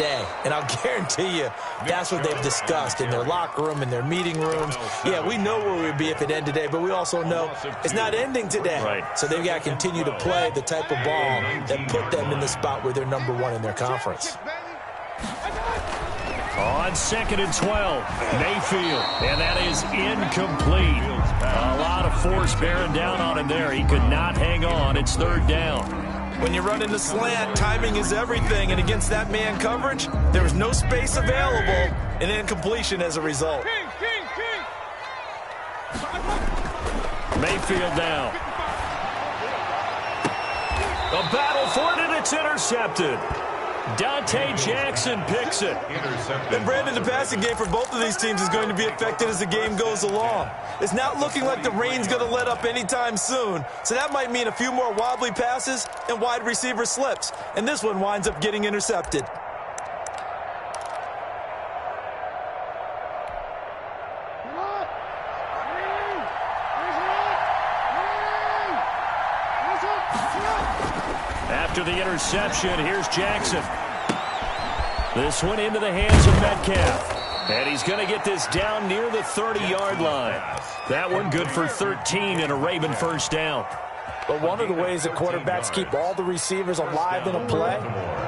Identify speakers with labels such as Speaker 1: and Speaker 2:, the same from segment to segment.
Speaker 1: today. And I'll guarantee you that's what they've discussed in their locker room, in their meeting rooms. Yeah, we know where we'd be if it ended today, but we also know it's not ending today.
Speaker 2: Right.
Speaker 1: So they've got to continue to play the type of ball that put them in the spot where they're number one in their conference.
Speaker 2: On 2nd and 12, Mayfield, and that is incomplete. A lot of force bearing down on him there. He could not hang on. It's 3rd down.
Speaker 1: When you run in the slant, timing is everything, and against that man coverage, there was no space available, and incompletion as a result.
Speaker 2: Mayfield down. A battle for it, and it's intercepted. Dante Jackson picks it.
Speaker 1: And Brandon, the passing game for both of these teams is going to be affected as the game goes along. It's not looking like the rain's going to let up anytime soon, so that might mean a few more wobbly passes and wide receiver slips. And this one winds up getting intercepted.
Speaker 2: After the interception, here's Jackson. This one into the hands of Metcalf. And he's going to get this down near the 30-yard line. That one good for 13 and a Raven first down.
Speaker 1: But one of the ways that quarterbacks keep all the receivers alive in a play,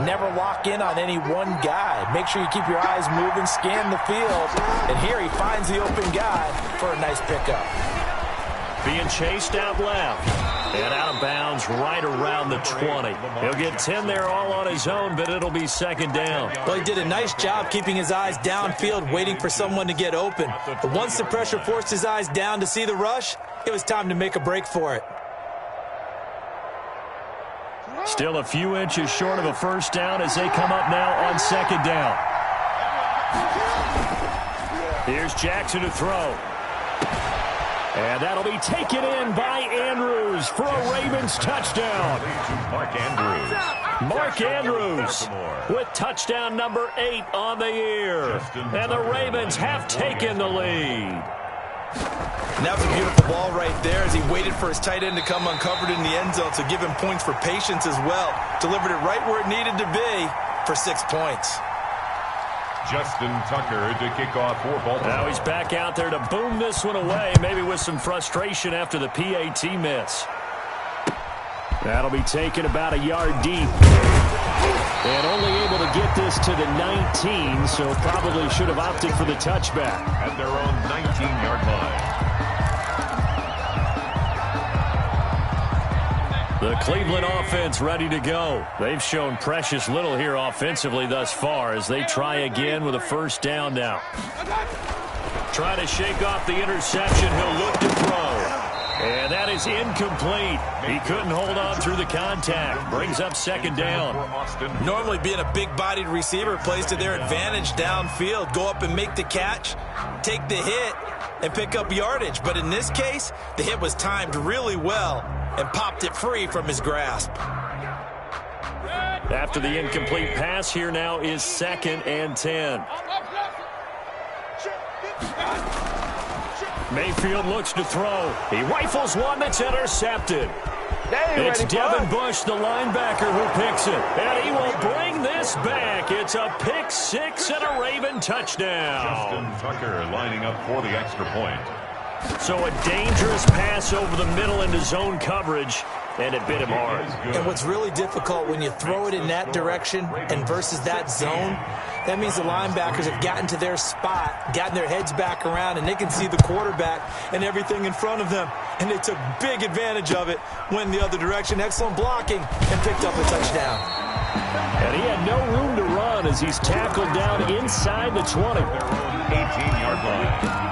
Speaker 1: never lock in on any one guy. Make sure you keep your eyes moving, scan the field. And here he finds the open guy for a nice pickup.
Speaker 2: Being chased out left. And out of bounds right around the 20. He'll get 10 there all on his own, but it'll be 2nd down.
Speaker 1: Well, he did a nice job keeping his eyes downfield, waiting for someone to get open. But once the pressure forced his eyes down to see the rush, it was time to make a break for it.
Speaker 2: Still a few inches short of a first down as they come up now on 2nd down. Here's Jackson to throw. And that'll be taken in by Andrews for a Ravens touchdown. Mark Andrews with touchdown number 8 on the year. And the Ravens have taken the lead.
Speaker 1: And that was a beautiful ball right there as he waited for his tight end to come uncovered in the end zone, so give him points for patience as well. Delivered it right where it needed to be for 6 points.
Speaker 3: Justin Tucker to kick off for Baltimore.
Speaker 2: Now he's back out there to boom this one away, maybe with some frustration after the PAT miss. That'll be taken about a yard deep. And only able to get this to the 19, so probably should have opted for the touchback.
Speaker 3: At their own 19-yard line.
Speaker 2: The Cleveland offense ready to go. They've shown precious little here offensively thus far as they try again with a first down now. Trying to shake off the interception. He'll look to throw. And that is incomplete. He couldn't hold on through the contact. Brings up 2nd down.
Speaker 1: Normally being a big-bodied receiver plays to their advantage downfield. Go up and make the catch, take the hit, and pick up yardage. But in this case, the hit was timed really well and popped it free from his grasp.
Speaker 2: After the incomplete pass, here now is 2nd and 10. Mayfield looks to throw. He rifles one that's intercepted. It's Devin Bush, the linebacker, who picks it. And he will bring this back. It's a pick 6 and a Raven touchdown.
Speaker 3: Justin Tucker lining up for the extra point.
Speaker 2: So a dangerous pass over the middle into zone coverage, and it bit him hard.
Speaker 1: And what's really difficult when you throw it in that direction and versus that zone, that means the linebackers have gotten to their spot, gotten their heads back around, and they can see the quarterback and everything in front of them. And they took big advantage of it, went the other direction. Excellent blocking, and picked up a touchdown.
Speaker 2: And he had no room to run as he's tackled down inside the 20.
Speaker 3: 18-yard line.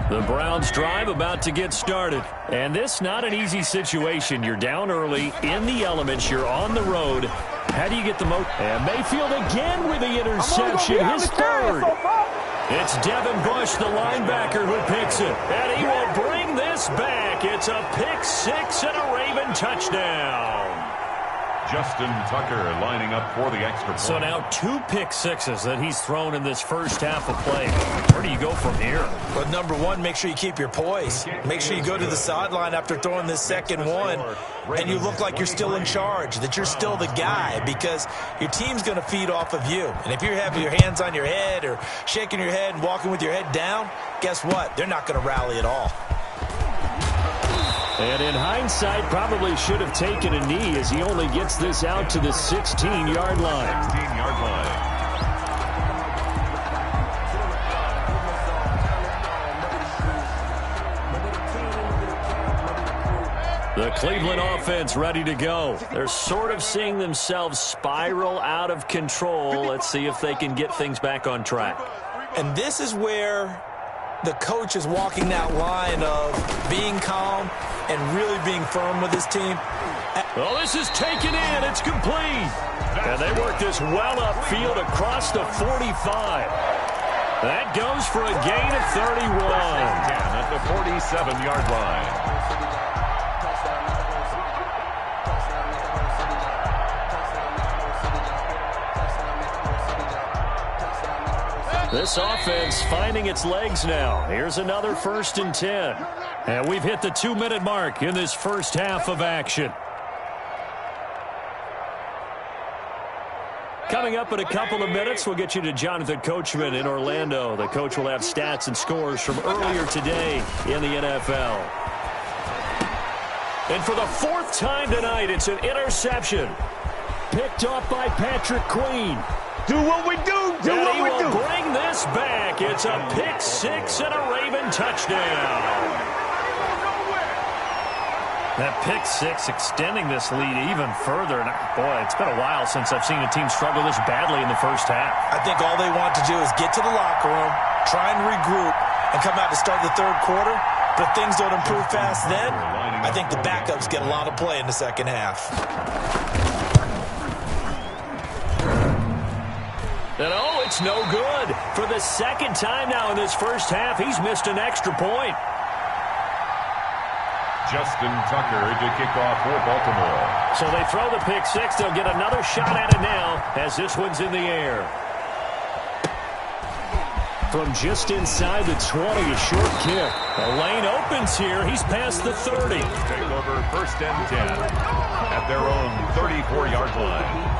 Speaker 2: The Browns drive about to get started. And this not an easy situation. You're down early, in the elements, you're on the road. How do you get the most? And Mayfield again with the interception, his 3rd. It's Devin Bush, the linebacker, who picks it. And he will bring this back. It's a pick 6 and a Raven touchdown.
Speaker 3: Justin Tucker lining up for the extra point.
Speaker 2: So now 2 pick sixes that he's thrown in this first half of play. Where do you go from here?
Speaker 1: Well, number one, make sure you keep your poise. Make sure you go to the sideline after throwing this second one, and you look like you're still in charge, that you're still the guy, because your team's going to feed off of you. And if you're having your hands on your head or shaking your head and walking with your head down, guess what? They're not going to rally at all.
Speaker 2: And in hindsight, probably should have taken a knee as he only gets this out to the 16-yard line.
Speaker 3: 16-yard line.
Speaker 2: The Cleveland offense ready to go. They're sort of seeing themselves spiral out of control. Let's see if they can get things back on track.
Speaker 1: And this is where the coach is walking that line of being calm and really being firm with his team.
Speaker 2: Well, this is taken in. It's complete. And they work this well upfield across the 45. That goes for a gain of 31.
Speaker 3: At the 47-yard line.
Speaker 2: This offense finding its legs now. Here's another 1st and 10. And we've hit the 2-minute mark in this first half of action. Coming up in a couple of minutes, we'll get you to Jonathan Coachman in Orlando. The coach will have stats and scores from earlier today in the NFL. And for the 4th time tonight, it's an interception. Picked off by Patrick Queen.
Speaker 4: Do what we do. Do what we do.
Speaker 2: Bring this back. It's a pick 6 and a Raven touchdown. That pick 6 extending this lead even further. And boy, it's been a while since I've seen a team struggle this badly in the first half.
Speaker 1: I think all they want to do is get to the locker room, try and regroup, and come out to start the 3rd quarter. But if things don't improve fast then, I think the backups get a lot of play in the second half.
Speaker 2: And oh, it's no good. For the 2nd time now in this first half, he's missed an extra point.
Speaker 3: Justin Tucker to kick off for Baltimore.
Speaker 2: So they throw the pick 6. They'll get another shot at it now as this one's in the air. From just inside the 20, a short kick. The lane opens here. He's past the 30.
Speaker 3: Take over 1st and 10 at their own 34-yard line.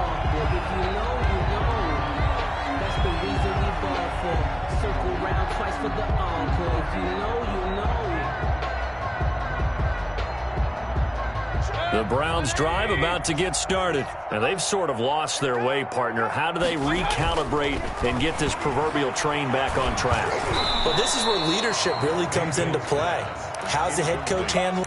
Speaker 5: Circle round twice for the encore. If you know, you know.
Speaker 2: The Browns drive about to get started. And they've sort of lost their way, partner. How do they recalibrate and get this proverbial train back on track?
Speaker 1: Well, this is where leadership really comes into play. How's the head coach handling?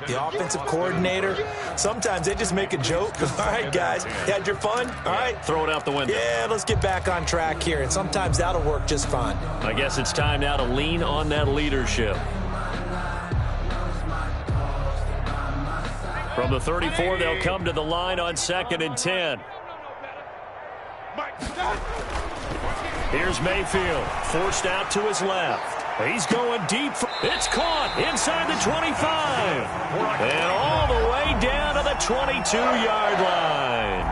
Speaker 1: The offensive coordinator, sometimes they just make a joke. All right, guys, you had your fun? All right.
Speaker 2: Throw it out the window.
Speaker 1: Yeah, let's get back on track here. And sometimes that'll work just fine.
Speaker 2: I guess it's time now to lean on that leadership. From the 34, they'll come to the line on 2nd and 10. Here's Mayfield, forced out to his left. He's going deep. It's caught inside the 25. And all the way down to the 22-yard line.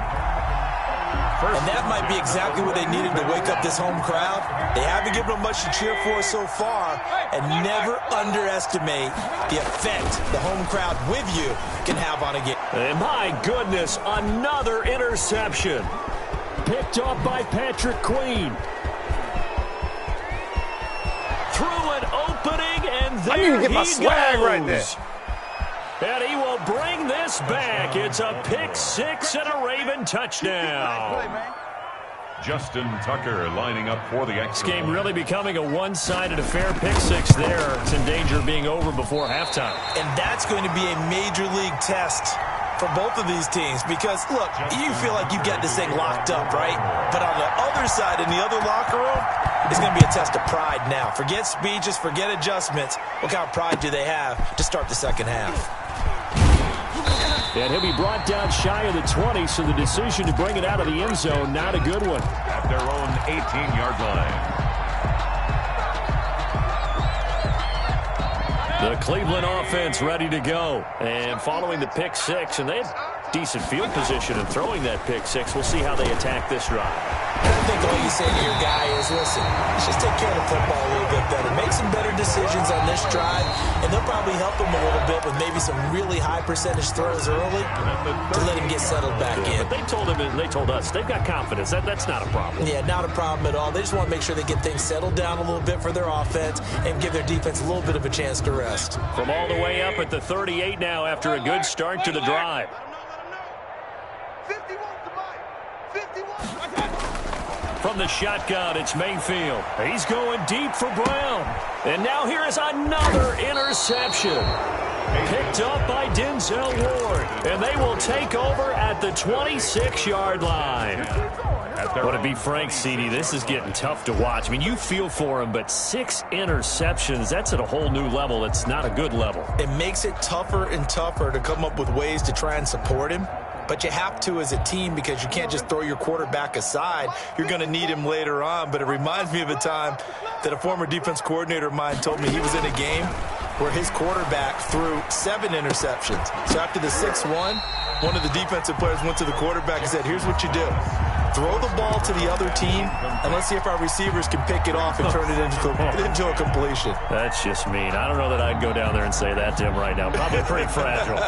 Speaker 1: And that might be exactly what they needed to wake up this home crowd. They haven't given them much to cheer for so far. And never underestimate the effect the home crowd with you can have on a game.
Speaker 2: And my goodness, another interception. Picked off by Patrick Queen. Through an opening, and there
Speaker 4: I need to get my
Speaker 2: he
Speaker 4: swag
Speaker 2: goes.
Speaker 4: right there.
Speaker 2: And he will bring this back. It's a pick six and a Raven touchdown.
Speaker 3: Justin Tucker lining up for the extra.
Speaker 2: This game really becoming a one-sided affair. Pick six there. It's in danger of being over before halftime.
Speaker 1: And that's going to be a major league test for both of these teams because, look, you feel like you've got this thing locked up, right? But on the other side, in the other locker room, it's going to be a test of pride now. Forget speeches, forget adjustments. What kind of pride do they have to start the second half?
Speaker 2: And he'll be brought down shy of the 20, so the decision to bring it out of the end zone, not a good one.
Speaker 3: At their own 18-yard line.
Speaker 2: The Cleveland offense ready to go. And following the pick six, and they have decent field position in throwing that pick six. We'll see how they attack this drive.
Speaker 1: I think all you say to your guy is, listen, let's just take care of the football a little bit better. Make some better decisions on this drive, and they'll probably help him a little bit with maybe some really high percentage throws early to let him get settled back in.
Speaker 2: But they told us they've got confidence. That's not a problem.
Speaker 1: Yeah, not a problem at all. They just want to make sure they get things settled down a little bit for their offense and give their defense a little bit of a chance to rest.
Speaker 2: From all the way up at the 38 now after a good start to the drive.
Speaker 4: 51 to Mike. 51.
Speaker 2: From the shotgun, it's Mayfield. He's going deep for Brown. And now here is another interception. Picked up by Denzel Ward. And they will take over at the 26-yard line. But to be frank, CD, this is getting tough to watch. I mean, you feel for him, but 6 interceptions, that's at a whole new level. It's not a good level.
Speaker 1: It makes it tougher and tougher to come up with ways to try and support him. But you have to as a team because you can't just throw your quarterback aside. You're going to need him later on. But it reminds me of a time that a former defense coordinator of mine told me he was in a game where his quarterback threw 7 interceptions. So after the 6-1, one of the defensive players went to the quarterback and said, here's what you do. Throw the ball to the other team, and let's see if our receivers can pick it off and turn it into a completion.
Speaker 2: That's just mean. I don't know that I'd go down there and say that to him right now. Probably pretty fragile.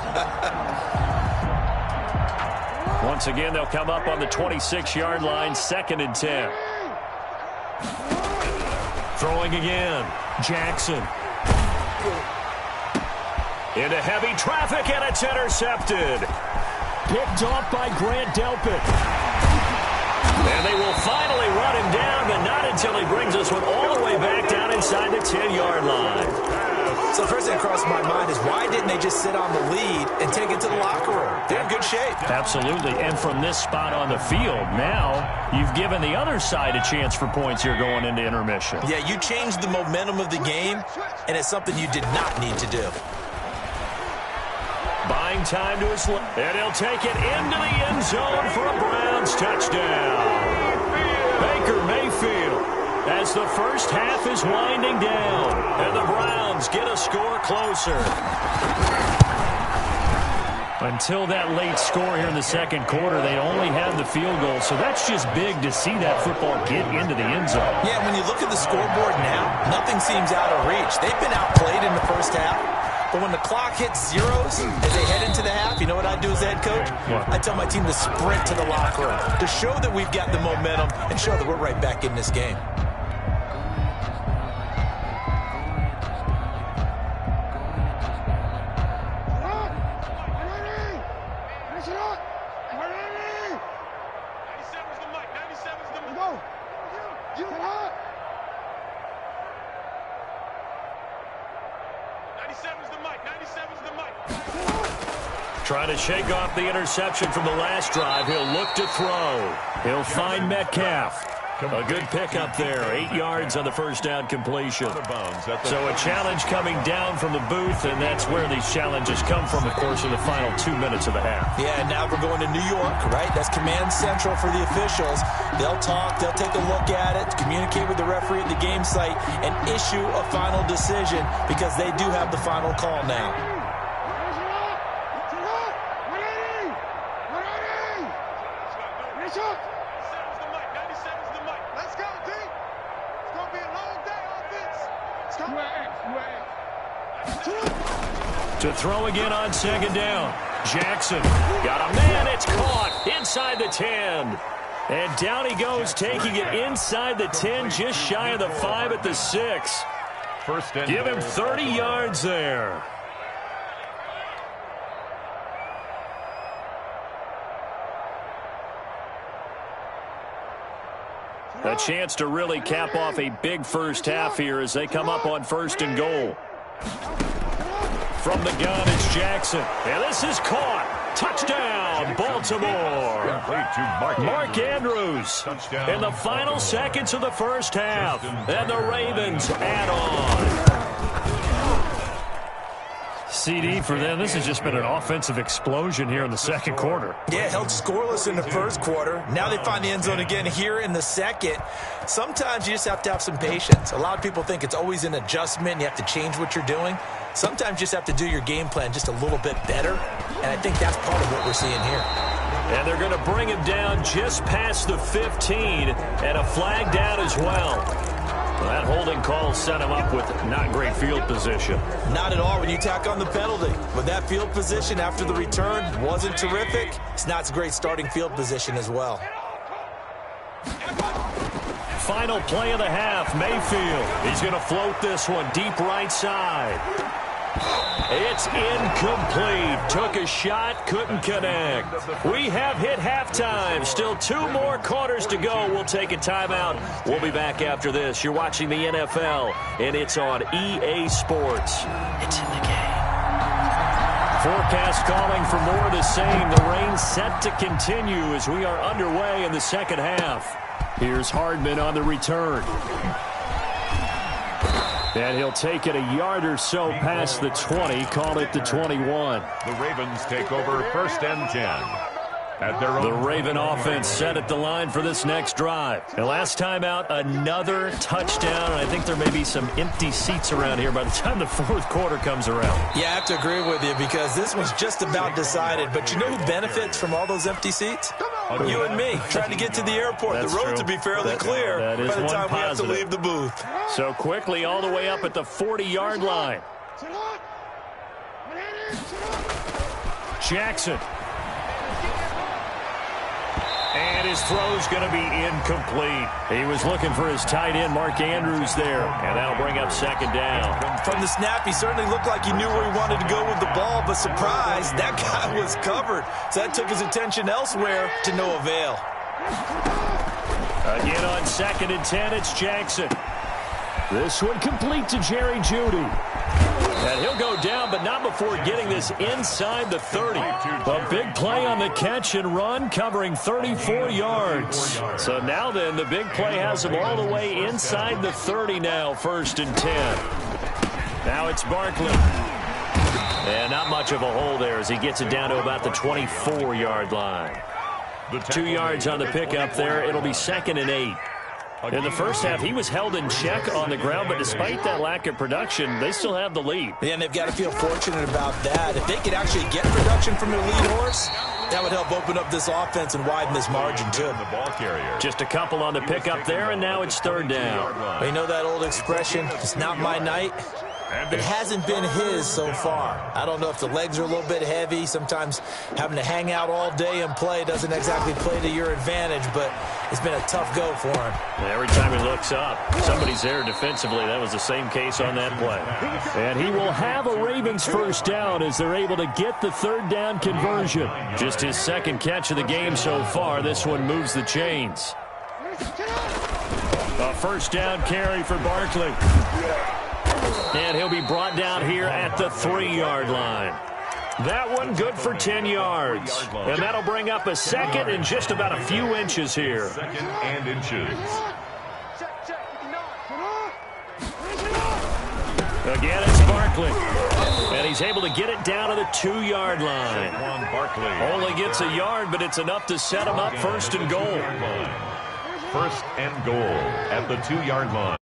Speaker 2: Once again, they'll come up on the 26-yard line, 2nd and 10. Throwing again. Jackson. Into heavy traffic, and it's intercepted. Picked off by Grant Delpit. And they will finally run him down, but not until he brings us one all the way back down inside the 10-yard line.
Speaker 1: So the first thing that crossed my mind is why didn't they just sit on the lead and take it to the locker room? They're in good shape.
Speaker 2: Absolutely. And from this spot on the field, now you've given the other side a chance for points here going into intermission.
Speaker 1: Yeah, you changed the momentum of the game, and it's something you did not need to do.
Speaker 2: Buying time to his left. And he'll take it into the end zone for a Browns touchdown. Baker Mayfield, as the first half is winding down, and the Browns get a score closer. Until that late score here in the second quarter, they only had the field goal, so that's just big to see that football get into the end zone.
Speaker 1: Yeah, when you look at the scoreboard now, nothing seems out of reach. They've been outplayed in the first half, but when the clock hits zeros as they head into the half, you know what I do as head coach?
Speaker 2: What?
Speaker 1: I tell my team to sprint to the locker room to show that we've got the momentum and show that we're right back in this game.
Speaker 2: Trying to shake off the interception from the last drive. He'll look to throw. He'll find Metcalf. A good pickup there. 8 yards on the first down completion. So a challenge coming down from the booth, and that's where these challenges come from, of course, in the final 2 minutes of the half.
Speaker 1: Yeah, and now we're going to New York, right? That's command central for the officials. They'll talk, they'll take a look at it, communicate with the referee at the game site, and issue a final decision because they do have the final call now.
Speaker 2: To throw again on second down. Jackson got a man. It's caught inside the 10. And down he goes, taking it inside the 10, just shy of the 5 at the 6.
Speaker 3: First and
Speaker 2: Give him
Speaker 3: goal.
Speaker 2: 30 yards there. A chance to really cap off a big first half here as they come up on first and goal. From the gun, it's Jackson. And this is caught. Touchdown, Baltimore.
Speaker 3: Complete to
Speaker 2: Mark Andrews
Speaker 3: Touchdown.
Speaker 2: in the final seconds of the first half. And the Ravens add on. CD for them. This has just been an offensive explosion here in the second quarter.
Speaker 1: Yeah, held scoreless in the first quarter. Now they find the end zone again here in the second. Sometimes you just have to have some patience. A lot of people think it's always an adjustment. You have to change what you're doing. Sometimes you just have to do your game plan just a little bit better. And I think that's part of what we're seeing here.
Speaker 2: And they're going to bring him down just past the 15 and a flag down as well. That holding call set him up with not great field position.
Speaker 1: Not at all when you tack on the penalty. With that field position after the return wasn't terrific. It's not a great starting field position as well.
Speaker 2: Final play of the half, Mayfield. He's going to float this one deep right side. It's incomplete. Took a shot, couldn't connect. We have hit halftime. Still 2 more quarters to go. We'll take a timeout. We'll be back after this. You're watching the NFL, and it's on EA Sports. It's in the game. Forecast calling for more of the same. The rain set to continue as we are underway in the second half. Here's Hardman on the return. And he'll take it a yard or so past the 20, call it the 21.
Speaker 3: The Ravens take over first and 10. At their own.
Speaker 2: The Raven offense set at the line for this next drive. And last time out, another touchdown. And I think there may be some empty seats around here by the time the fourth quarter comes around.
Speaker 1: Yeah, I have to agree with you because this was just about decided. But you know who benefits from all those empty seats? You and me, trying to get to the airport.
Speaker 2: That's
Speaker 1: the road
Speaker 2: true.
Speaker 1: to be fairly clear
Speaker 2: that is
Speaker 1: by the
Speaker 2: one
Speaker 1: time we have to
Speaker 2: positive.
Speaker 1: leave the booth.
Speaker 2: So quickly all the way up at the 40-yard line. Jackson. And his throw's going to be incomplete. He was looking for his tight end, Mark Andrews, there. And that'll bring up second down.
Speaker 1: From the snap, he certainly looked like he knew where he wanted to go with the ball, but surprise, that guy was covered. So that took his attention elsewhere to no avail.
Speaker 2: Again on second and 10, it's Jackson. This one complete to Jerry Jeudy. And he'll go down, but not before getting this inside the 30. A big play on the catch and run, covering 34 yards. So now then, the big play has him all the way inside the 30 now, first and 10. Now it's Barkley. And not much of a hole there as he gets it down to about the 24-yard line. 2 yards on the pickup there. It'll be second and 8. In the first half, he was held in check on the ground, but despite that lack of production, they still have the lead.
Speaker 1: Yeah, and they've got to feel fortunate about that. If they could actually get production from their lead horse, that would help open up this offense and widen this margin, too.
Speaker 3: The ball carrier.
Speaker 2: Just a couple on the pickup there, and now it's third down.
Speaker 1: You know that old expression, it's not my night? It hasn't been his so far. I don't know if the legs are a little bit heavy. Sometimes having to hang out all day and play doesn't exactly play to your advantage, but it's been a tough go for him.
Speaker 2: And every time he looks up, somebody's there defensively. That was the same case on that play. And he will have a Ravens first down as they're able to get the third down conversion. Just his second catch of the game so far. This one moves the chains. A first down carry for Barkley. And he'll be brought down here at the 3-yard line. That one good for 10 yards. And that'll bring up a second and just about a few inches here.
Speaker 3: Second and inches.
Speaker 2: Again, it's Barkley. And he's able to get it down to the 2-yard line.
Speaker 3: Barkley.
Speaker 2: Only gets a yard, but it's enough to set him up first and goal.
Speaker 3: First and goal at the 2-yard line.